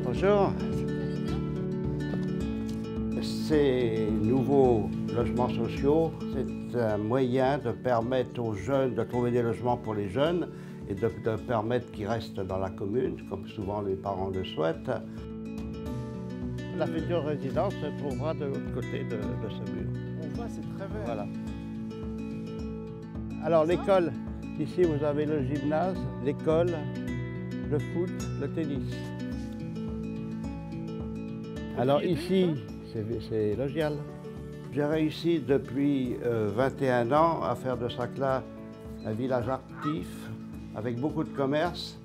Bonjour. Ces nouveaux logements sociaux, c'est un moyen de permettre aux jeunes de trouver des logements pour les jeunes et de permettre qu'ils restent dans la commune, comme souvent les parents le souhaitent. La future résidence se trouvera de l'autre côté de ce mur. On voit, c'est très vert. Voilà. Alors l'école, ici vous avez le gymnase, l'école, le foot, le tennis. Alors ici, c'est Logial. J'ai réussi depuis 21 ans à faire de Saclay un village actif avec beaucoup de commerces,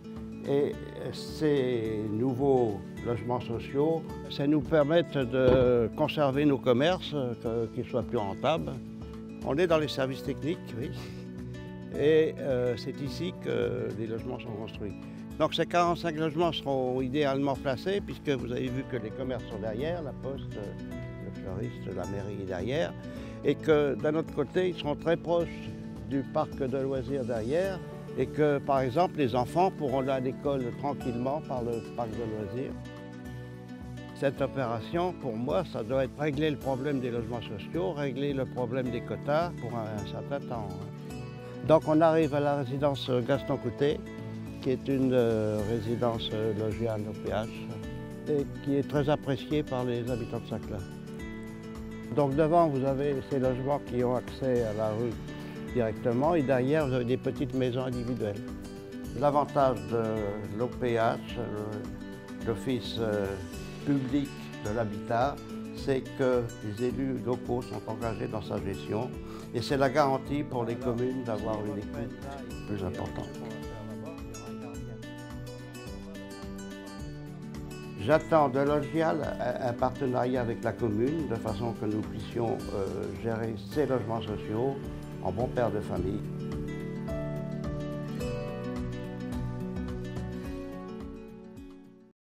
et ces nouveaux logements sociaux, ça nous permet de conserver nos commerces, qu'ils soient plus rentables. On est dans les services techniques, oui, et c'est ici que les logements sont construits. Donc ces 45 logements seront idéalement placés, puisque vous avez vu que les commerces sont derrière, la poste, le fleuriste, la mairie est derrière, et que d'un autre côté, ils seront très proches du parc de loisirs derrière, et que par exemple les enfants pourront aller à l'école tranquillement par le parc de loisirs. Cette opération, pour moi, ça doit être régler le problème des logements sociaux, régler le problème des quotas pour un certain temps. Donc on arrive à la résidence Gaston Coutet, qui est une résidence Logial au PH et qui est très appréciée par les habitants de Saclay. Donc devant, vous avez ces logements qui ont accès à la rue directement, et derrière, vous avez des petites maisons individuelles. L'avantage de l'OPH, l'Office public de l'habitat, c'est que les élus locaux sont engagés dans sa gestion, et c'est la garantie pour les communes d'avoir une écoute plus importante. J'attends de Logial un partenariat avec la commune, de façon que nous puissions gérer ces logements sociaux en bon père de famille.